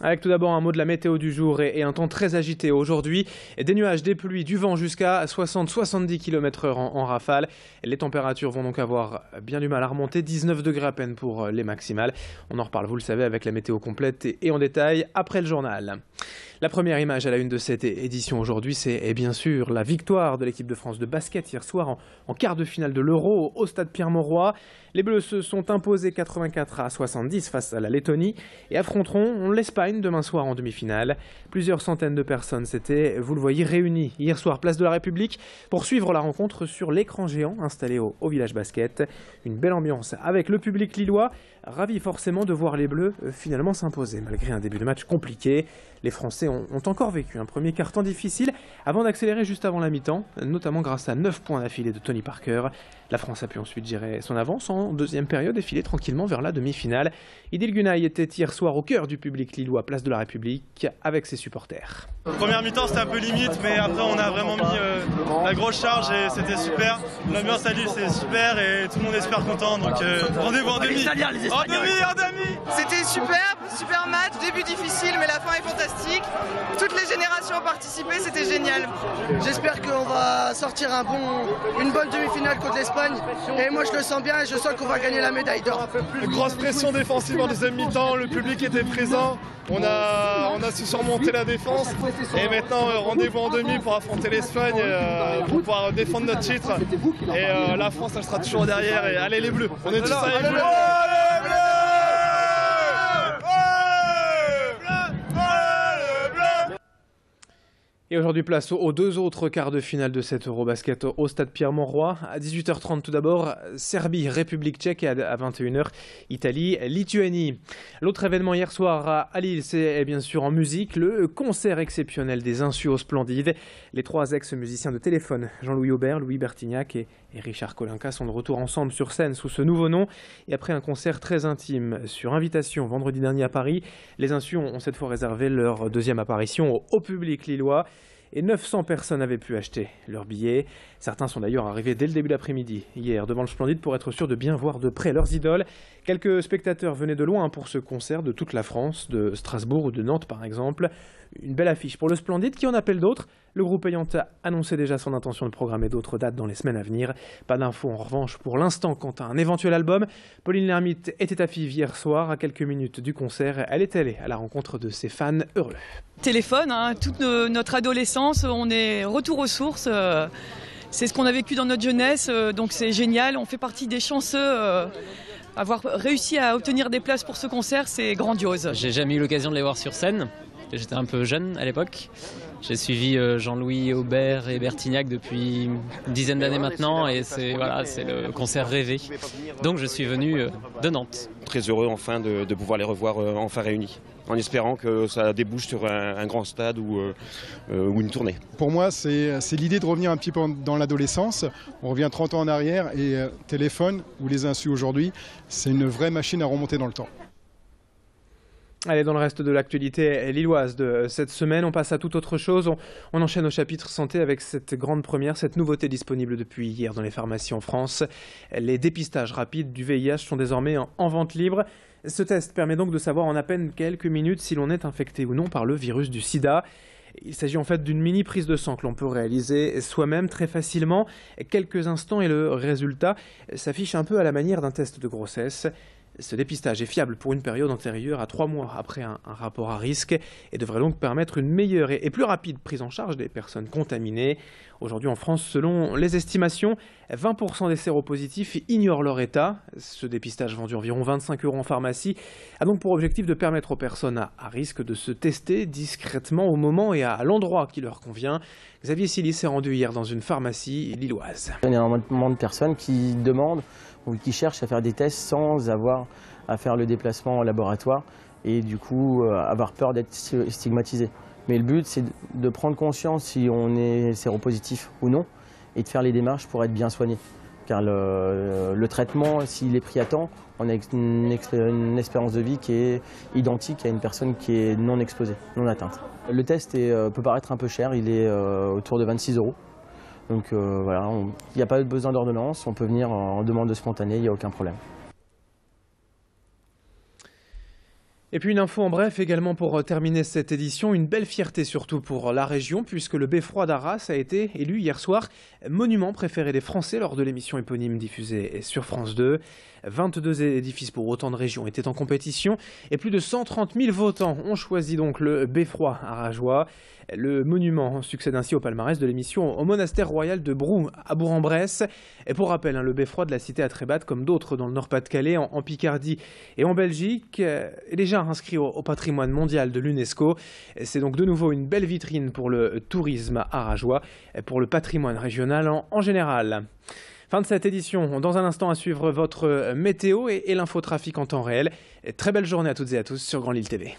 Avec tout d'abord un mot de la météo du jour et un temps très agité aujourd'hui. Des nuages, des pluies, du vent jusqu'à 60-70 km/h en rafale. Les températures vont donc avoir bien du mal à remonter. 19 degrés à peine pour les maximales. On en reparle, vous le savez, avec la météo complète et en détail après le journal. La première image à la une de cette édition aujourd'hui, c'est bien sûr la victoire de l'équipe de France de basket hier soir en quart de finale de l'Euro au stade Pierre-Mauroy. Les Bleus se sont imposés 84-70 face à la Lettonie et affronteront l'Espagne demain soir en demi-finale. Plusieurs centaines de personnes s'étaient, vous le voyez, réunies hier soir place de la République pour suivre la rencontre sur l'écran géant installé au village basket. Une belle ambiance avec le public lillois, ravi forcément de voir les Bleus finalement s'imposer malgré un début de match compliqué. Les Français ont encore vécu un premier quart-temps difficile avant d'accélérer juste avant la mi-temps, notamment grâce à 9 points d'affilée de Tony Parker. La France a pu ensuite gérer son avance en deuxième période et filer tranquillement vers la demi-finale. Idil Gunay était hier soir au cœur du public lillois, place de la République, avec ses supporters. Première mi-temps c'était un peu limite, mais après on a vraiment mis la grosse charge et c'était super. L'ambiance à Lille c'est super et tout le monde est super content, donc rendez-vous en demi. En demi. C'était superbe, super match, début difficile mais la fin est fantastique. Toutes les générations ont participé, c'était génial. J'espère qu'on va sortir une bonne demi-finale contre l'Espagne et moi je le sens bien et je sens qu'on va gagner la médaille d'or. Grosse pression défensive en deuxième mi-temps, le public était présent, on a su surmonter la défense et maintenant rendez-vous en demi pour affronter l'Espagne, pour pouvoir défendre notre titre et la France elle sera toujours derrière et allez les Bleus, on est tous avec les Bleus. Et aujourd'hui, place aux deux autres quarts de finale de cet Eurobasket au stade Pierre-Mauroy. À 18h30 tout d'abord, Serbie, République tchèque et à 21h, Italie, Lituanie. L'autre événement hier soir à Lille, c'est bien sûr en musique, le concert exceptionnel des Insus au Splendide. Les trois ex-musiciens de Téléphone, Jean-Louis Aubert, Louis Bertignac et Richard Kolinka sont de retour ensemble sur scène sous ce nouveau nom. Et après un concert très intime sur invitation vendredi dernier à Paris, les Insus ont cette fois réservé leur deuxième apparition au public lillois. Et 900 personnes avaient pu acheter leurs billets. Certains sont d'ailleurs arrivés dès le début d'après-midi, hier, devant le Splendide pour être sûrs de bien voir de près leurs idoles. Quelques spectateurs venaient de loin pour ce concert, de toute la France, de Strasbourg ou de Nantes par exemple. Une belle affiche pour le Splendide qui en appelle d'autres. Le groupe ayant annoncé déjà son intention de programmer d'autres dates dans les semaines à venir. Pas d'infos en revanche pour l'instant quant à un éventuel album. Pauline Lermite était à Fives hier soir, à quelques minutes du concert. Elle est allée à la rencontre de ses fans heureux. Téléphone, toute notre adolescence, on est retour aux sources. C'est ce qu'on a vécu dans notre jeunesse, donc c'est génial. On fait partie des chanceux. Avoir réussi à obtenir des places pour ce concert, c'est grandiose. J'ai jamais eu l'occasion de les voir sur scène. J'étais un peu jeune à l'époque. J'ai suivi Jean-Louis Aubert et Bertignac depuis une dizaine d'années maintenant et c'est le concert rêvé. Donc je suis venu de Nantes. Très heureux enfin de pouvoir les revoir enfin réunis, en espérant que ça débouche sur un grand stade ou une tournée. Pour moi, c'est l'idée de revenir un petit peu dans l'adolescence. On revient 30 ans en arrière et Téléphone ou les Insus aujourd'hui, c'est une vraie machine à remonter dans le temps. Allez, dans le reste de l'actualité lilloise de cette semaine, on passe à toute autre chose. On enchaîne au chapitre santé avec cette grande première, cette nouveauté disponible depuis hier dans les pharmacies en France. Les dépistages rapides du VIH sont désormais en vente libre. Ce test permet donc de savoir en à peine quelques minutes si l'on est infecté ou non par le virus du sida. Il s'agit en fait d'une mini prise de sang que l'on peut réaliser soi-même très facilement. Quelques instants et le résultat s'affiche un peu à la manière d'un test de grossesse. Ce dépistage est fiable pour une période antérieure à 3 mois après un rapport à risque et devrait donc permettre une meilleure et plus rapide prise en charge des personnes contaminées. Aujourd'hui en France, selon les estimations, 20% des séropositifs ignorent leur état. Ce dépistage vendu environ 25 € en pharmacie a donc pour objectif de permettre aux personnes à risque de se tester discrètement au moment et à l'endroit qui leur convient. Xavier Silly s'est rendu hier dans une pharmacie lilloise. Il y a énormément de personnes qui demandent ou qui cherchent à faire des tests sans avoir à faire le déplacement au laboratoire et du coup avoir peur d'être stigmatisé. Mais le but c'est de prendre conscience si on est séropositif ou non et de faire les démarches pour être bien soigné. Car le traitement, s'il est pris à temps, on a une espérance de vie qui est identique à une personne qui est non exposée, non atteinte. Le test peut paraître un peu cher, il est autour de 26 €. Donc voilà, il n'y a pas besoin d'ordonnance, on peut venir en demande spontanée, il n'y a aucun problème. Et puis une info en bref également pour terminer cette édition, une belle fierté surtout pour la région puisque le Beffroi d'Arras a été élu hier soir monument préféré des Français lors de l'émission éponyme diffusée sur France 2. 22 édifices pour autant de régions étaient en compétition et plus de 130 000 votants ont choisi donc le Beffroi arageois. Le monument succède ainsi au palmarès de l'émission au monastère royal de Brou à Bourg-en-Bresse. Et pour rappel, le Beffroi de la cité à Trébat, comme d'autres dans le Nord-Pas-de-Calais, en Picardie et en Belgique, est déjà inscrit au patrimoine mondial de l'UNESCO. C'est donc de nouveau une belle vitrine pour le tourisme arageois, pour le patrimoine régional en général. Fin de cette édition. Dans un instant à suivre votre météo et l'infotrafic en temps réel. Très belle journée à toutes et à tous sur Grand Lille TV.